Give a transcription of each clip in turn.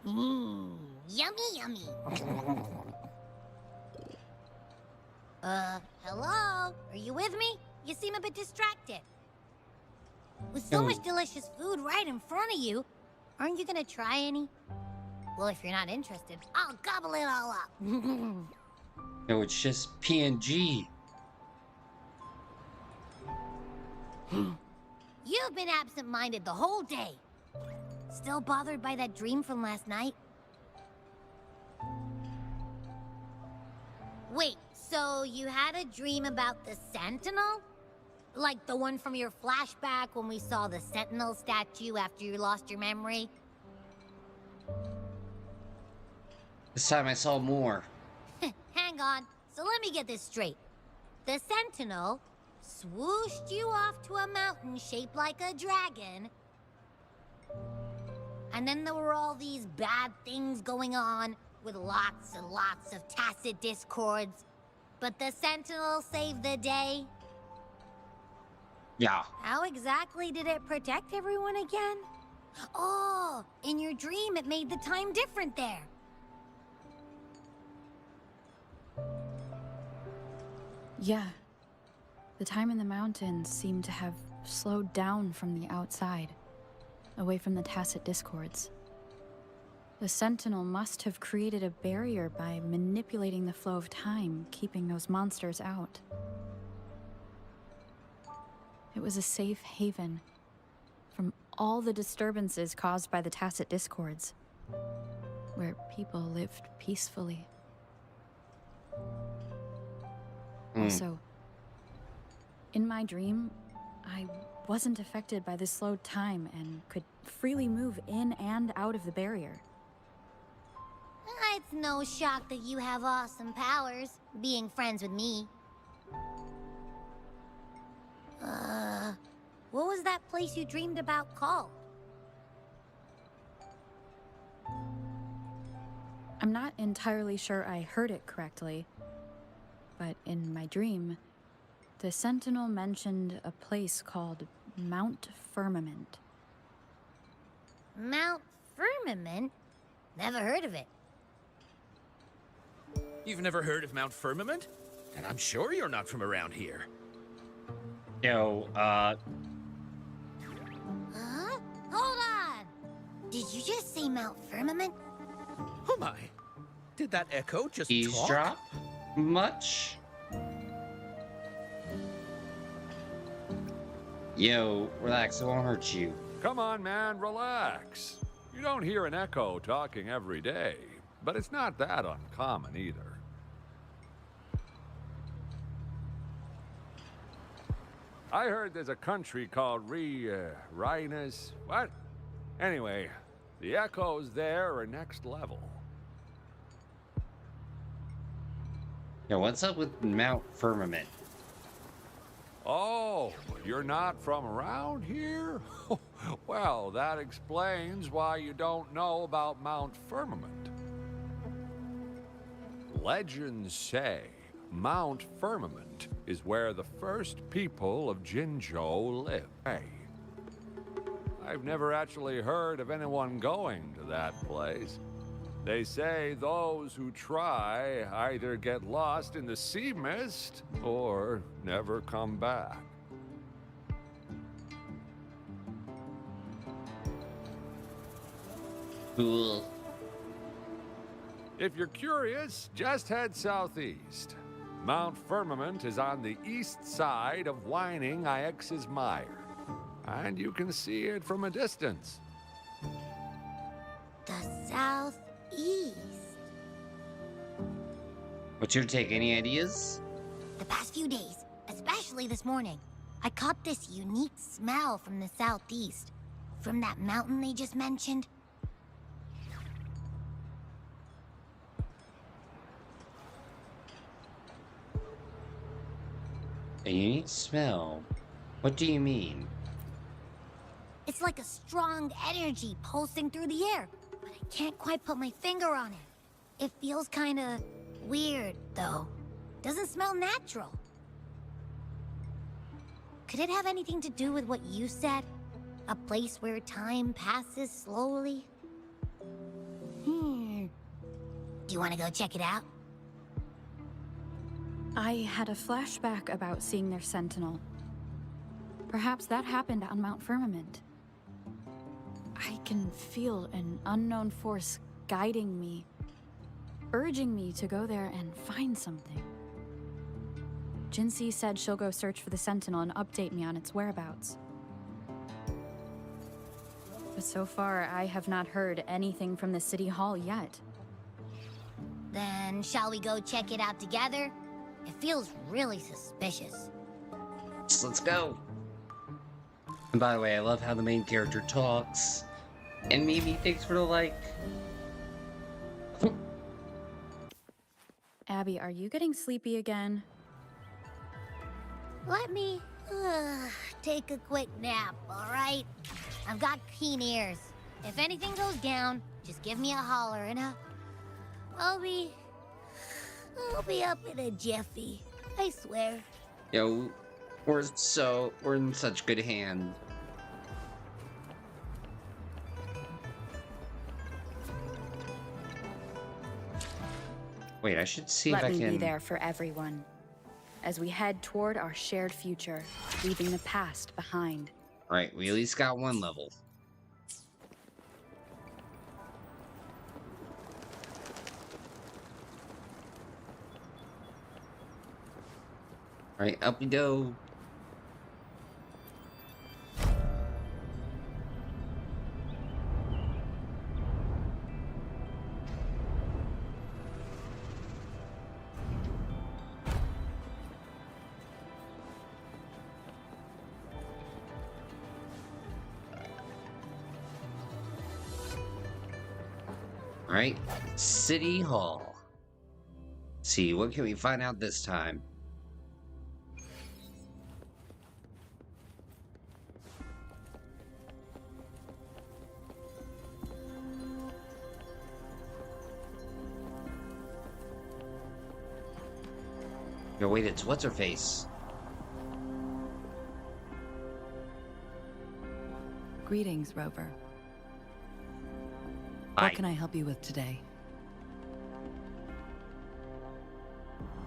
Yummy, yummy. Hello? Are you with me? You seem a bit distracted. With so much delicious food right in front of you, aren't you gonna try any? Well, if you're not interested, I'll gobble it all up. No, it's just PNG. You've been absent-minded the whole day. Still bothered by that dream from last night? Wait, so you had a dream about the Sentinel? Like the one from your flashback when we saw the Sentinel statue after you lost your memory? This time I saw more. Hang on, so let me get this straight. The Sentinel swooshed you off to a mountain shaped like a dragon, and then there were all these bad things going on with lots and lots of tacit discords, but the Sentinel saved the day? Yeah. How exactly did it protect everyone again? Oh, in your dream it made the time different there. Yeah. The time in the mountains seemed to have slowed down from the outside, away from the tacit discords. The Sentinel must have created a barrier by manipulating the flow of time, keeping those monsters out. It was a safe haven from all the disturbances caused by the tacit discords, where people lived peacefully. Also, in my dream, I wasn't affected by the slowed time and could freely move in and out of the barrier. It's no shock that you have awesome powers, being friends with me. What was that place you dreamed about called? I'm not entirely sure I heard it correctly, but in my dream, the Sentinel mentioned a place called Mount Firmament. Mount Firmament? Never heard of it. You've never heard of Mount Firmament? And I'm sure you're not from around here. Yo, Huh? Hold on! Did you just say Mount Firmament? Oh my. Did that echo just eavesdrop? talk? Much? Yo, relax, it won't hurt you. Come on, man, relax. You don't hear an echo talking every day, but it's not that uncommon either. I heard there's a country called Rhinus. What? Anyway, the echoes there are next level. Yo, what's up with Mount Firmament? Oh, you're not from around here? Well, that explains why you don't know about Mount Firmament. Legends say Mount Firmament is where the first people of Jinzhou lived. Hey, I've never actually heard of anyone going to that place. They say those who try either get lost in the sea mist or never come back. Cool. If you're curious, just head southeast. Mount Firmament is on the east side of whining Iex's Mire, and you can see it from a distance. The southeast. What's your take? Any ideas? The past few days, especially this morning, I caught this unique smell from the southeast. From that mountain they just mentioned. A unique smell? What do you mean? It's like a strong energy pulsing through the air, but I can't quite put my finger on it. It feels kinda weird, though. Doesn't smell natural. Could it have anything to do with what you said? A place where time passes slowly? Do you want to go check it out? I had a flashback about seeing their sentinel. Perhaps that happened on Mount Firmament. I can feel an unknown force guiding me, urging me to go there and find something. Jinxie said she'll go search for the sentinel and update me on its whereabouts. But so far, I have not heard anything from the city hall yet. Then shall we go check it out together? It feels really suspicious. So let's go. And by the way, I love how the main character talks. And Mimi, thanks for the like. Abby, are you getting sleepy again? Let me take a quick nap, all right? I've got keen ears. If anything goes down, just give me a holler and I'll be up in a jiffy. I swear. Yo, we're in such good hands. Wait, I should see if I Let can. me be there for everyone, as we head toward our shared future, leaving the past behind. Right, we at least got one level. Alright, up we go. Alright, City Hall. See, what can we find out this time? Yo, wait, it's what's-her-face? Greetings, Rover. Hi. What can I help you with today?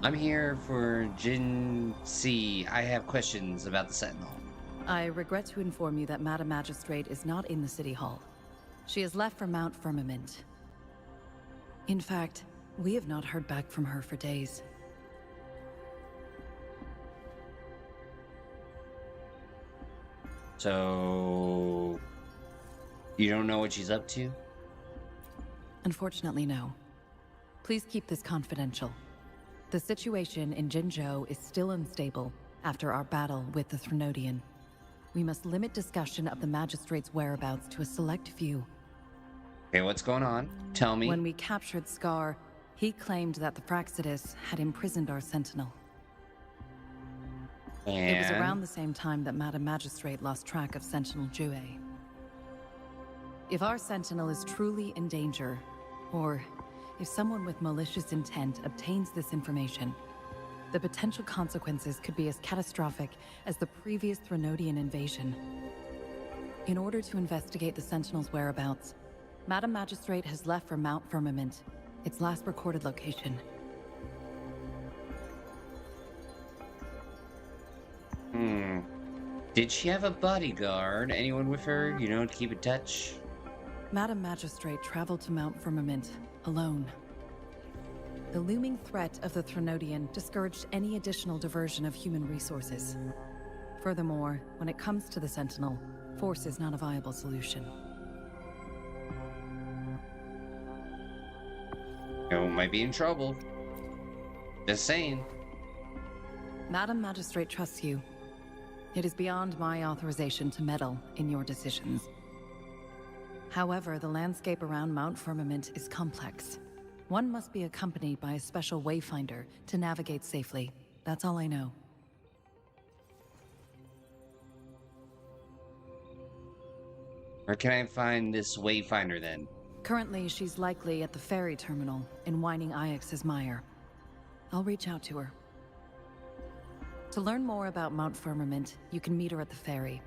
I'm here for Jinxie. I have questions about the Sentinel. I regret to inform you that Madam Magistrate is not in the City Hall. She has left for Mount Firmament. In fact, we have not heard back from her for days. So... you don't know what she's up to? Unfortunately, no. Please keep this confidential. The situation in Jinzhou is still unstable after our battle with the Threnodian. We must limit discussion of the Magistrate's whereabouts to a select few. Okay, what's going on? Tell me. When we captured Scar, he claimed that the Praxidus had imprisoned our Sentinel. And... It was around the same time that Madam Magistrate lost track of Sentinel Jue. If our Sentinel is truly in danger, or if someone with malicious intent obtains this information, the potential consequences could be as catastrophic as the previous Threnodian invasion. In order to investigate the Sentinel's whereabouts, Madam Magistrate has left for Mount Firmament, its last recorded location. Did she have a bodyguard? Anyone with her, you know, to keep in touch? Madam Magistrate traveled to Mount Firmament alone. The looming threat of the Threnodian discouraged any additional diversion of human resources. Furthermore, when it comes to the Sentinel, force is not a viable solution. You might be in trouble. Just saying. Madam Magistrate trusts you. It is beyond my authorization to meddle in your decisions. However, the landscape around Mount Firmament is complex. One must be accompanied by a special wayfinder to navigate safely. That's all I know. Where can I find this wayfinder then? Currently, she's likely at the ferry terminal in Whining Ix's Mire. I'll reach out to her. To learn more about Mount Firmament, you can meet her at the ferry.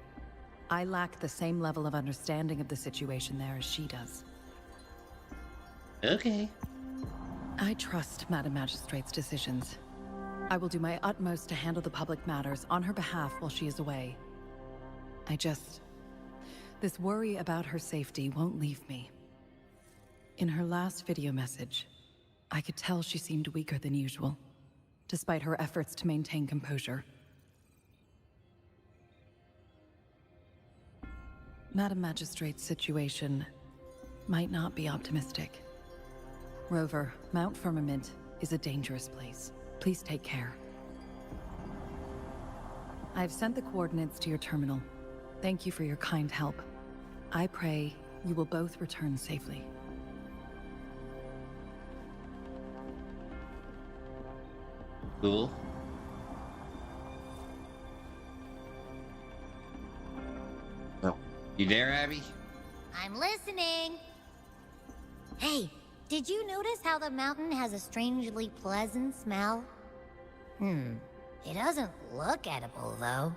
I lack the same level of understanding of the situation there as she does. Okay. I trust Madam Magistrate's decisions. I will do my utmost to handle the public matters on her behalf while she is away. This worry about her safety won't leave me. In her last video message, I could tell she seemed weaker than usual, despite her efforts to maintain composure. Madam Magistrate's situation might not be optimistic. Rover, Mount Firmament is a dangerous place. Please take care. I've sent the coordinates to your terminal. Thank you for your kind help. I pray you will both return safely. Cool. Oh, you there, Abby? I'm listening. Hey, did you notice how the mountain has a strangely pleasant smell? It doesn't look edible, though.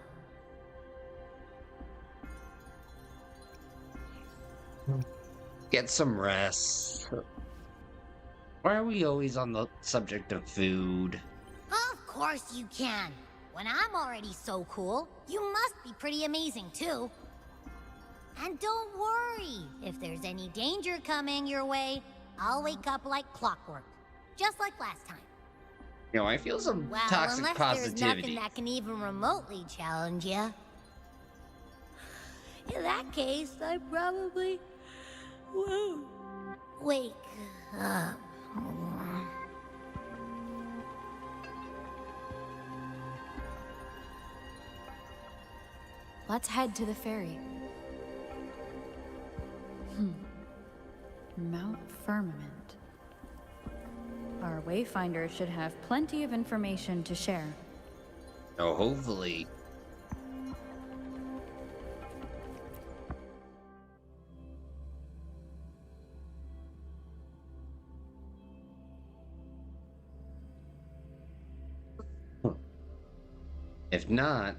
Get some rest. Why are we always on the subject of food? Of course you can. When I'm already so cool, you must be pretty amazing, too. And don't worry, if there's any danger coming your way, I'll wake up like clockwork. Just like last time. You know, I feel some Well, toxic unless there's positivity. nothing that can even remotely challenge you. In that case, I probably won't wake up. Let's head to the ferry. Mount Firmament. Our wayfinder should have plenty of information to share. Oh, hopefully. If not...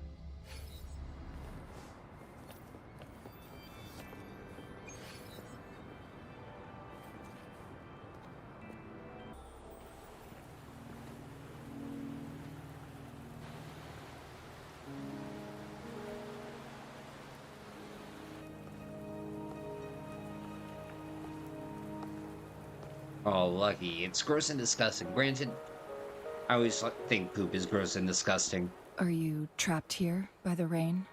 Oh, lucky. It's gross and disgusting. Granted, I always think poop is gross and disgusting. Are you trapped here by the rain?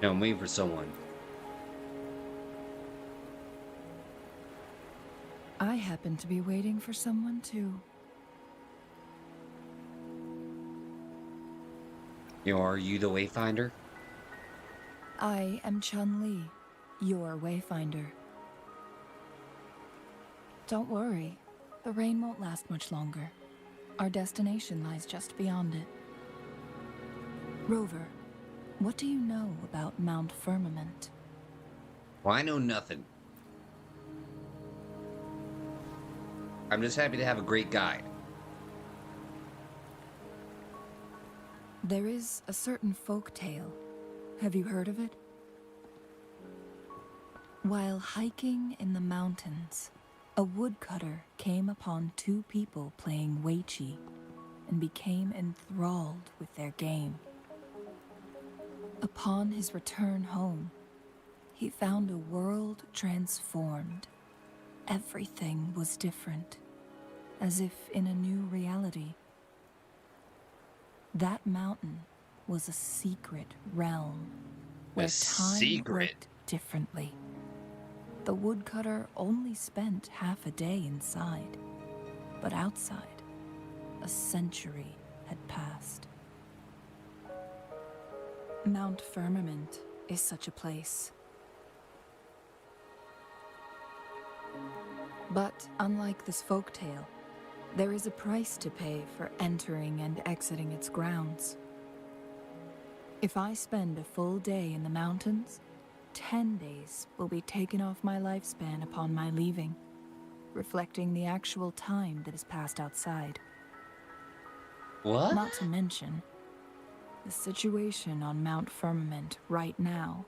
No, I'm waiting for someone. I happen to be waiting for someone too. You know, are you the wayfinder? I am Chun-Li, your wayfinder. Don't worry, the rain won't last much longer. Our destination lies just beyond it. Rover, what do you know about Mount Firmament? Well, I know nothing. I'm just happy to have a great guide. There is a certain folk tale. Have you heard of it? While hiking in the mountains, a woodcutter came upon two people playing Weiqi and became enthralled with their game. Upon his return home, he found a world transformed. Everything was different, as if in a new reality. That mountain was a secret realm where time worked differently. The woodcutter only spent half a day inside, but outside, a century had passed. Mount Firmament is such a place. But unlike this folktale, there is a price to pay for entering and exiting its grounds. If I spend a full day in the mountains, 10 days will be taken off my lifespan upon my leaving, reflecting the actual time that has passed outside. What? Not to mention, the situation on Mount Firmament right now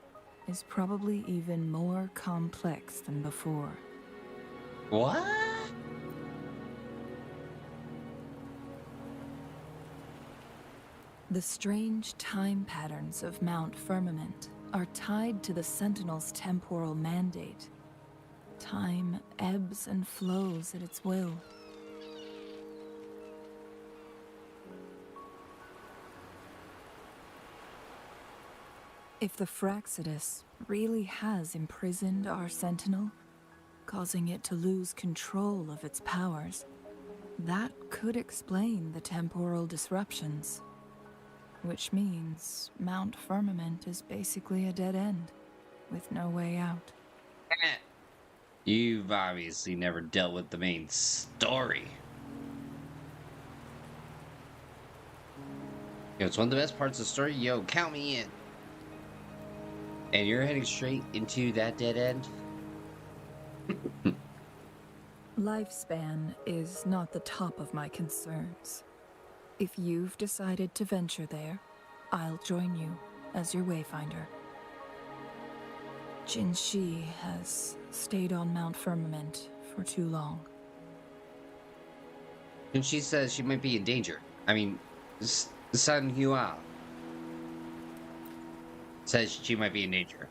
is probably even more complex than before. What? The strange time patterns of Mount Firmament are tied to the Sentinel's temporal mandate. Time ebbs and flows at its will. If the Fraxidus really has imprisoned our Sentinel, causing it to lose control of its powers, that could explain the temporal disruptions. Which means Mount Firmament is basically a dead end, with no way out. You've obviously never dealt with the main story. Yo, it's one of the best parts of the story. Yo, count me in. And you're heading straight into that dead end? Lifespan is not the top of my concerns. If you've decided to venture there, I'll join you as your wayfinder. Jinshi has stayed on Mount Firmament for too long. And she says she might be in danger. I mean, Sun Hua says she might be in danger.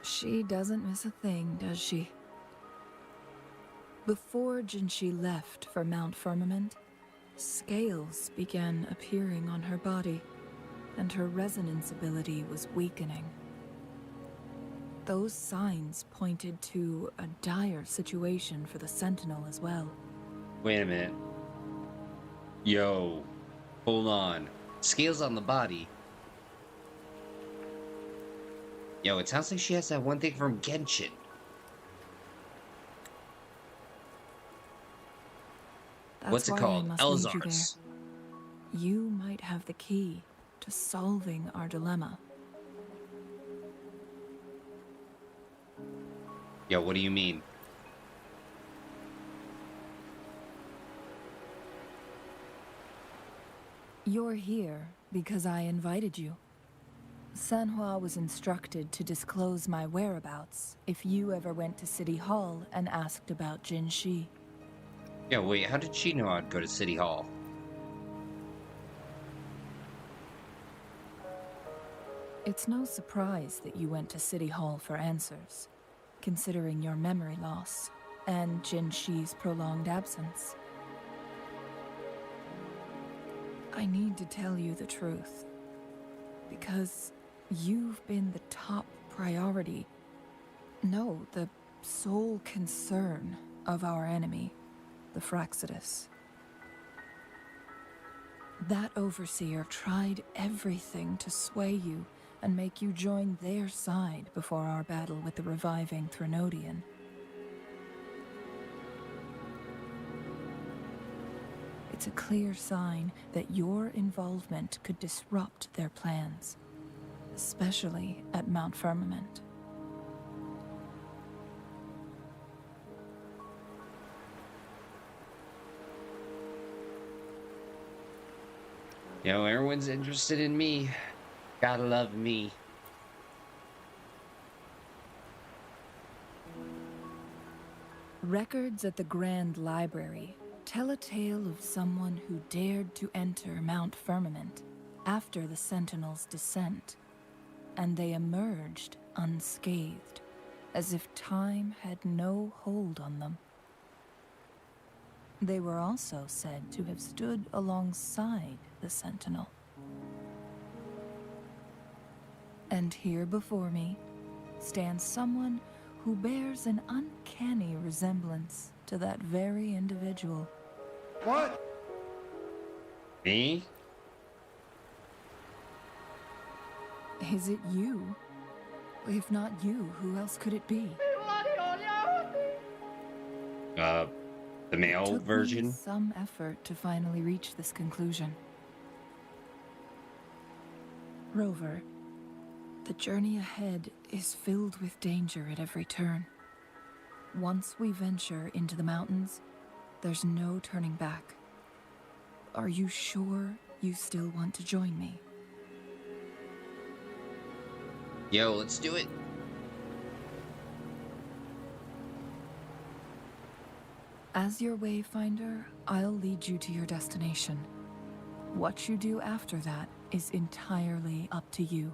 She doesn't miss a thing, does she? Before Jinshi left for Mount Firmament, scales began appearing on her body, and her resonance ability was weakening. Those signs pointed to a dire situation for the Sentinel as well. Wait a minute. Yo, hold on. Scales on the body. Yo, it sounds like she has that one thing from Genshin. What's it called? Elzar's. You might have the key to solving our dilemma. Yo, what do you mean? You're here because I invited you. Sanhua was instructed to disclose my whereabouts if you ever went to City Hall and asked about Jinshi. Yeah, wait, how did she know I'd go to City Hall? It's no surprise that you went to City Hall for answers, considering your memory loss and Jinshi's prolonged absence. I need to tell you the truth, because you've been the top priority, no, the sole concern of our enemy, the Fraxidus. That overseer tried everything to sway you and make you join their side before our battle with the reviving Threnodian. It's a clear sign that your involvement could disrupt their plans, especially at Mount Firmament. Yo, everyone's interested in me. Gotta love me. Records at the Grand Library tell a tale of someone who dared to enter Mount Firmament after the Sentinel's descent, and they emerged unscathed, as if time had no hold on them. They were also said to have stood alongside the Sentinel. And here before me stands someone who bears an uncanny resemblance to that very individual. What? Me? Is it you? If not you, who else could it be? The male Took version? me some effort to finally reach this conclusion. Rover, the journey ahead is filled with danger at every turn. Once we venture into the mountains, there's no turning back. Are you sure you still want to join me? Yo, let's do it. As your wayfinder, I'll lead you to your destination. What you do after that is entirely up to you.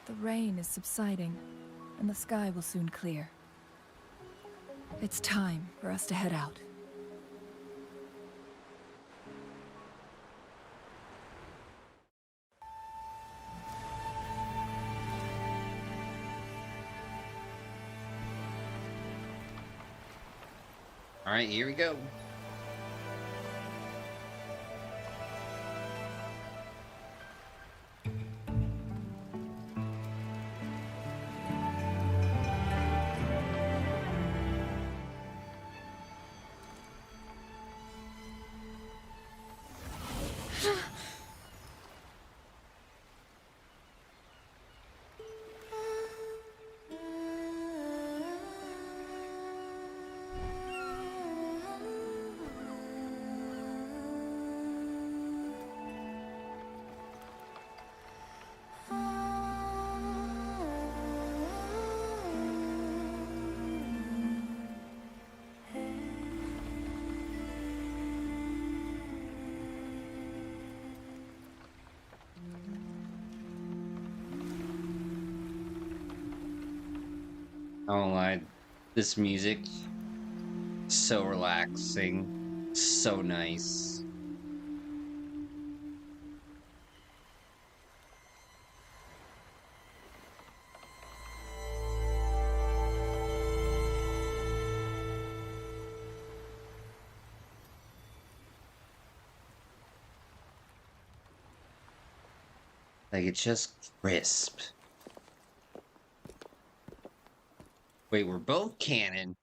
The rain is subsiding, and the sky will soon clear. It's time for us to head out. All right, here we go. I won't lie, this music, so relaxing, so nice. Like, it's just crisp. Wait, we're both canon.